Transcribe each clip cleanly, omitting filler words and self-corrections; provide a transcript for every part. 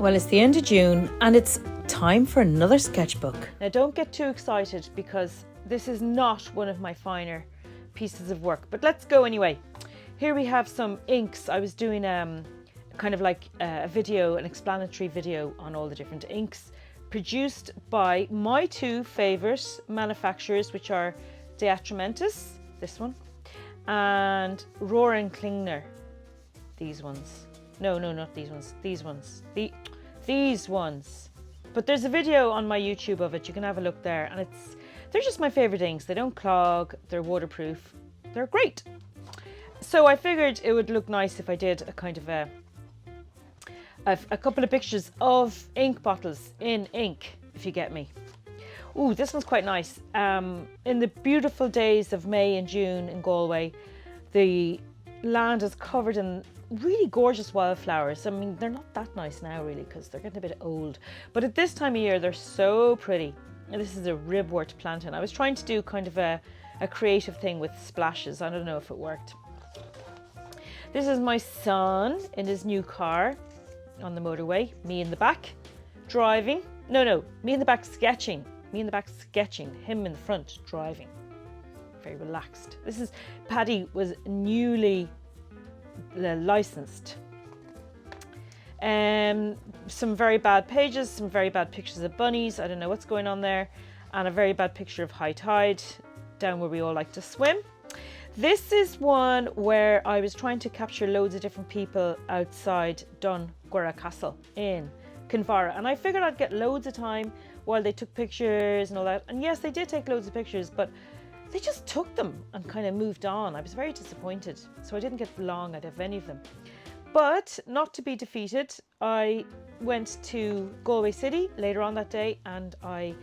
Well, it's the end of June and it's time for another sketchbook. Now don't get too excited because this is not one of my finer pieces of work, but let's go anyway. Here we have some inks. I was doing kind of like a video, an explanatory video on all the different inks produced by my two favourite manufacturers, which are Deatramentis, this one, and Rohr & Klingner, these ones. No, not these ones, these ones. These ones. But there's a video on my YouTube of it, you can have a look there, and they're just my favourite inks. They don't clog, they're waterproof, they're great. So I figured it would look nice if I did a kind of a couple of pictures of ink bottles in ink, if you get me. Ooh, this one's quite nice. In the beautiful days of May and June in Galway, the land is covered in really gorgeous wildflowers. I mean, they're not that nice now really because they're getting a bit old, but at this time of year they're so pretty. And this is a ribwort plantain. I was trying to do kind of a creative thing with splashes. I don't know if it worked. This is my son in his new car on the motorway, me in the back driving. No, me in the back sketching. Me in the back sketching, him in the front driving. Very relaxed. Paddy was newly licensed. Some very bad pages, some very bad pictures of bunnies. I don't know what's going on there. And a very bad picture of high tide down where we all like to swim. This is one where I was trying to capture loads of different people outside Dungora Castle in Kinvara, and I figured I'd get loads of time while they took pictures and all that. And yes, they did take loads of pictures, but they just took them and kind of moved on. I was very disappointed, so I didn't get long out of any of them. But not to be defeated, I went to Galway City later on that day and I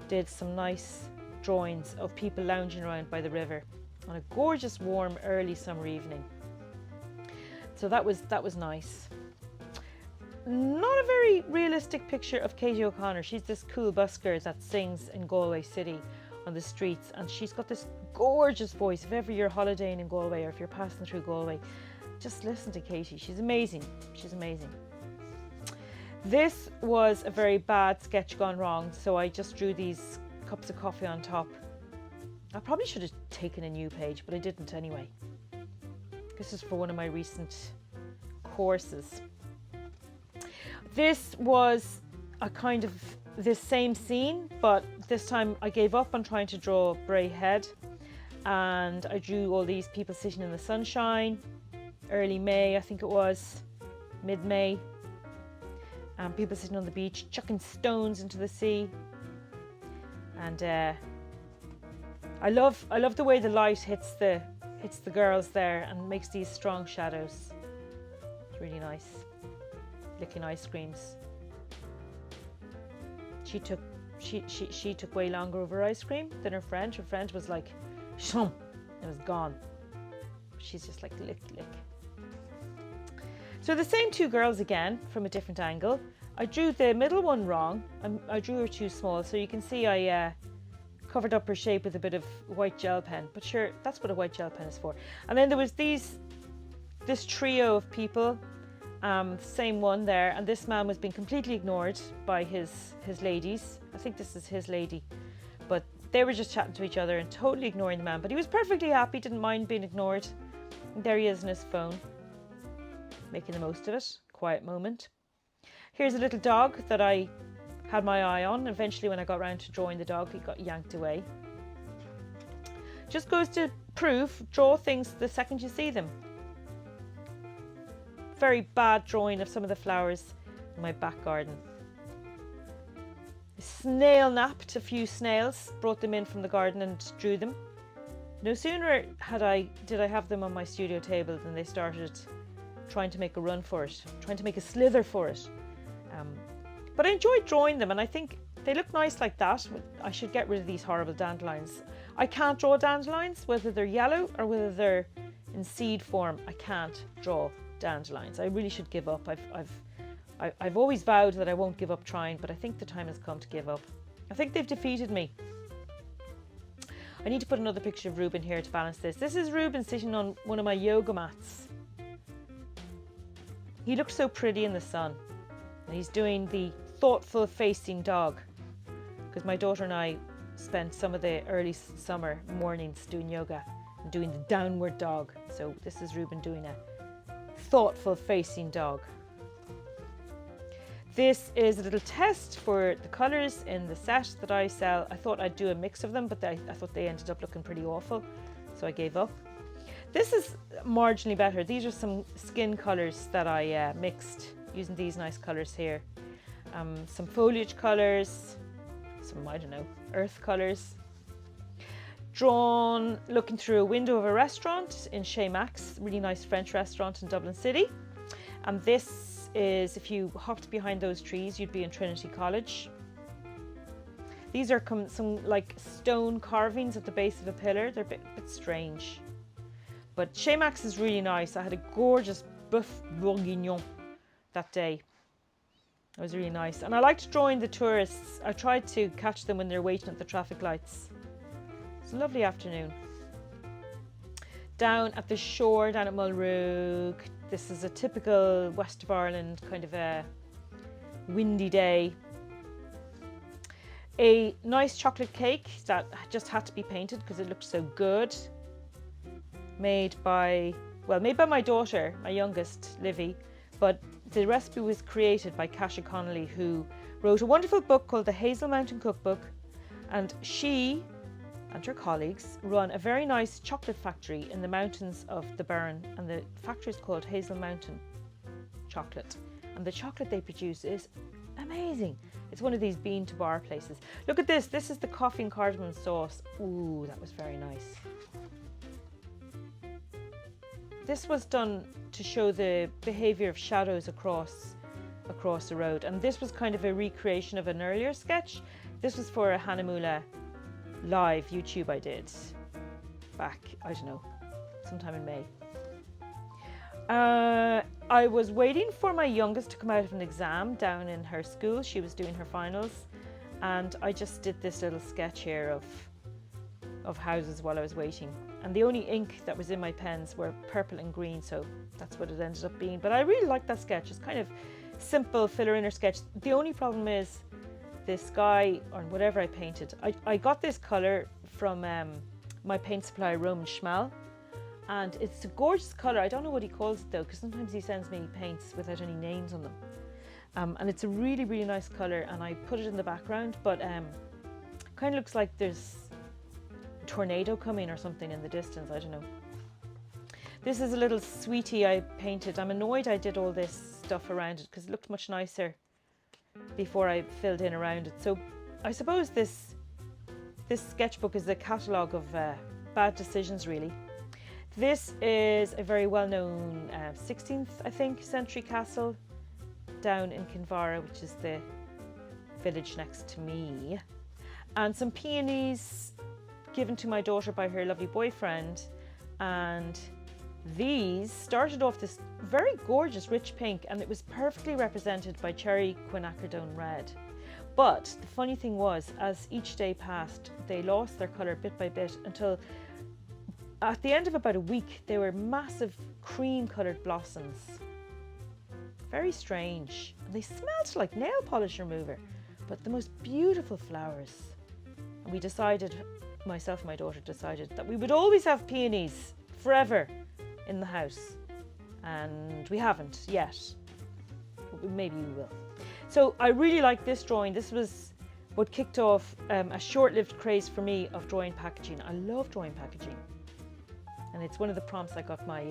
did some nice drawings of people lounging around by the river on a gorgeous warm early summer evening. So that was nice. Not a very realistic picture of Katie O'Connor. She's this cool busker that sings in Galway City on the streets, and she's got this gorgeous voice. If ever you're holidaying in Galway or if you're passing through Galway, just listen to Katie. She's amazing. She's amazing. This was a very bad sketch gone wrong, so I just drew these cups of coffee on top. I probably should have taken a new page, but I didn't anyway. This is for one of my recent courses. This was a kind of this same scene, but this time I gave up on trying to draw Bray Head, and I drew all these people sitting in the sunshine, early May, I think it was, mid-May, and people sitting on the beach chucking stones into the sea. And I love the way the light hits the girls there and makes these strong shadows. It's really nice. Licking ice creams. She took way longer over ice cream than her friend. Her friend was like, shum, it was gone. She's just like lick. So the same two girls again from a different angle. I drew the middle one wrong. I drew her too small, so you can see I covered up her shape with a bit of white gel pen. But sure, that's what a white gel pen is for. And then there was this trio of people. Same one there, and this man was being completely ignored by his ladies. I think this is his lady, but they were just chatting to each other and totally ignoring the man, but he was perfectly happy, didn't mind being ignored. And there he is on his phone, making the most of it. Quiet moment. Here's a little dog that I had my eye on. Eventually when I got around to drawing the dog, he got yanked away. Just goes to prove, draw things the second you see them. Very bad drawing of some of the flowers in my back garden. Snail napped a few snails, brought them in from the garden and drew them. No sooner did I have them on my studio table than they started trying to make a run for it, trying to make a slither for it. But I enjoyed drawing them, and I think they look nice like that. I should get rid of these horrible dandelions. I can't draw dandelions, whether they're yellow or whether they're in seed form. I can't draw dandelions. I really should give up. I've always vowed that I won't give up trying, but I think the time has come to give up. I think they've defeated me. I need to put another picture of Ruben here to balance this. This is Ruben sitting on one of my yoga mats. He looked so pretty in the sun. And he's doing the thoughtful facing dog, because my daughter and I spent some of the early summer mornings doing yoga and doing the downward dog. So this is Ruben doing a thoughtful facing dog. This is a little test for the colours in the set that I sell. I thought I'd do a mix of them, but I thought they ended up looking pretty awful, so I gave up. This is marginally better. These are some skin colours that I mixed using these nice colours here. Some foliage colours, some, I don't know, earth colours. Drawn looking through a window of a restaurant in Chez Max, really nice French restaurant in Dublin City. And this is, if you hopped behind those trees, you'd be in Trinity College. These are some like stone carvings at the base of a pillar. They're a bit strange. But Chez Max is really nice. I had a gorgeous boeuf bourguignon that day. It was really nice. And I liked drawing the tourists. I tried to catch them when they're waiting at the traffic lights. It's a lovely afternoon. Down at the shore, down at Mulroog. This is a typical west of Ireland kind of a windy day. A nice chocolate cake that just had to be painted because it looked so good. Made by my daughter, my youngest, Livy, but the recipe was created by Kasia Connolly, who wrote a wonderful book called The Hazel Mountain Cookbook, and she and her colleagues run a very nice chocolate factory in the mountains of the Burren, and the factory is called Hazel Mountain Chocolate, and the chocolate they produce is amazing. It's one of these bean to bar places. Look at this. This is the coffee and cardamom sauce. Ooh, that was very nice. This was done to show the behaviour of shadows across the road, and this was kind of a recreation of an earlier sketch. This was for a Hanamula live YouTube I did back, I don't know, sometime in May. I was waiting for my youngest to come out of an exam down in her school. She was doing her finals, and I just did this little sketch here of houses while I was waiting. And the only ink that was in my pens were purple and green, so that's what it ended up being. But I really like that sketch. It's kind of simple filler inner sketch. The only problem is this guy, or whatever I painted. I got this colour from my paint supplier, Roman Schmal, and it's a gorgeous colour. I don't know what he calls it though, because sometimes he sends me paints without any names on them. And it's a really, really nice colour, and I put it in the background, but kind of looks like there's tornado coming or something in the distance, I don't know. This is a little sweetie I painted. I'm annoyed I did all this stuff around it because it looked much nicer before I filled in around it. So I suppose this sketchbook is a catalogue of bad decisions, really. This is a very well-known 16th, I think, century castle down in Kinvara, which is the village next to me. And some peonies given to my daughter by her lovely boyfriend, and these started off this very gorgeous rich pink, and it was perfectly represented by cherry quinacridone red. But the funny thing was, as each day passed, they lost their colour bit by bit until at the end of about a week they were massive cream coloured blossoms. Very strange, and they smelled like nail polish remover, but the most beautiful flowers. And we decided, myself and my daughter decided, that we would always have peonies forever in the house, and we haven't yet, but maybe we will. So I really like this drawing. This was what kicked off a short-lived craze for me of drawing packaging. I love drawing packaging, and it's one of the prompts I got my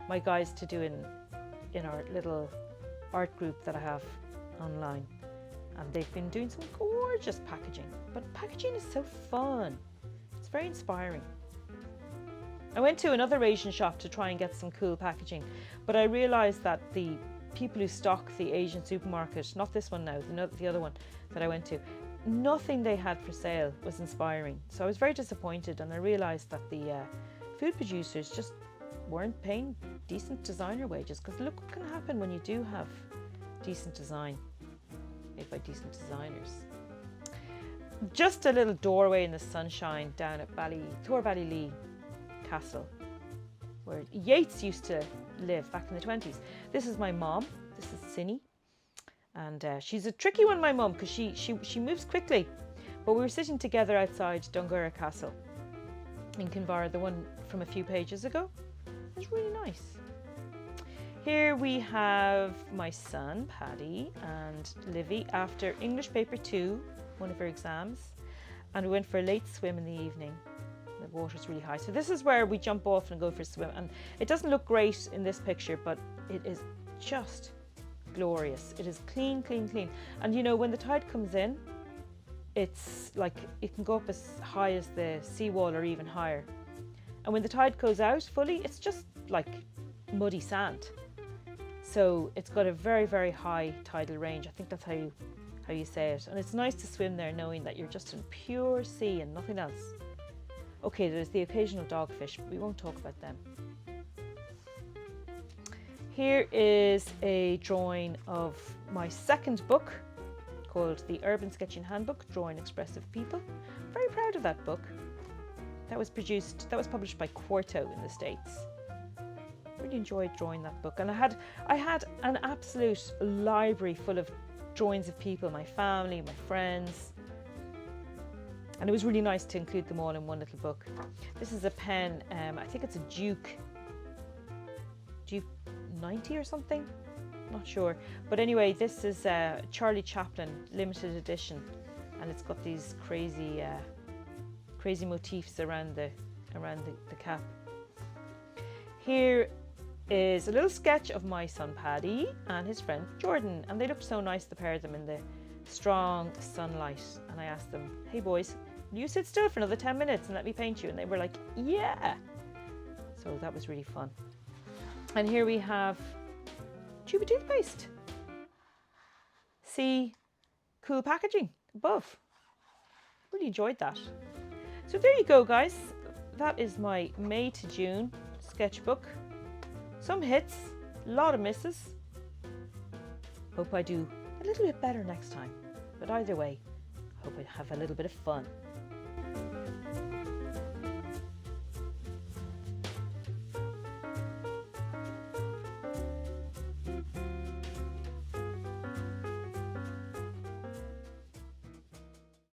my guys to do in our little art group that I have online. And they've been doing some gorgeous packaging. But packaging is so fun. It's very inspiring. I went to another Asian shop to try and get some cool packaging, but I realised that the people who stock the Asian supermarket, not this one now, the other one that I went to, nothing they had for sale was inspiring. So I was very disappointed, and I realised that the food producers just weren't paying decent designer wages, because look what can happen when you do have decent design made by decent designers. Just a little doorway in the sunshine down at Thor Ballylee Castle, where Yeats used to live back in the 20s. This is my mom. This is Cinny. And she's a tricky one, my mum, because she moves quickly. But we were sitting together outside Dungura Castle in Kinvara, the one from a few pages ago. It was really nice. Here we have my son, Paddy, and Livy after English Paper 2, one of her exams. And we went for a late swim in the evening. The water's really high. So this is where we jump off and go for a swim. And it doesn't look great in this picture, but it is just glorious. It is clean, clean, clean. And you know, when the tide comes in, it's like it can go up as high as the seawall or even higher. And when the tide goes out fully, it's just like muddy sand. So it's got a very, very high tidal range. I think that's how you say it. And it's nice to swim there knowing that you're just in pure sea and nothing else. Okay, there's the occasional dogfish, but we won't talk about them. Here is a drawing of my second book called The Urban Sketching Handbook, Drawing Expressive People. Very proud of that book. That was published by Quarto in the States. Really enjoyed drawing that book. And I had an absolute library full of drawings of people, my family, my friends. And it was really nice to include them all in one little book. This is a pen, I think it's a Duke 90 or something, not sure. But anyway, this is Charlie Chaplin limited edition, and it's got these crazy motifs around the cap. Here is a little sketch of my son Paddy and his friend Jordan, and they looked so nice, the pair of them, in the strong sunlight. And I asked them, hey boys, will you sit still for another 10 minutes and let me paint you? And they were like, yeah. So that was really fun. And here we have tube of toothpaste. See, cool packaging above. Really enjoyed that. So there you go, guys. That is my May to June sketchbook. Some hits, a lot of misses. Hope I do a little bit better next time. But either way, hope I have a little bit of fun.